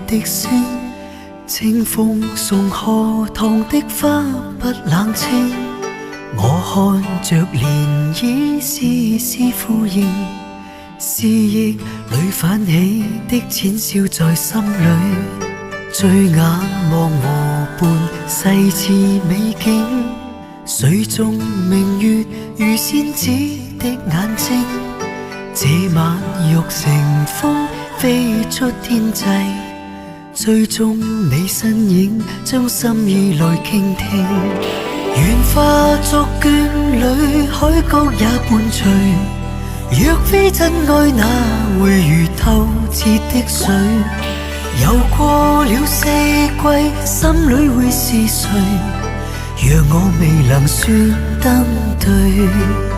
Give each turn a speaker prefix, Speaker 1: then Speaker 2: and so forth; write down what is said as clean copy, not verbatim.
Speaker 1: 的星，清風送荷塘的花不冷清。我看着漣漪絲絲呼應，思憶裏泛起的淺笑在心裏。醉眼望河畔細緻美景，水中明月如仙子的眼睛。這晚欲乘風飛出天際，追蹤你身影，將心意來傾聽。願化作眷侶，海角也伴隨。若非真愛，哪會如透徹的水？遊過了四季，心裏會是誰？若我未能說登對。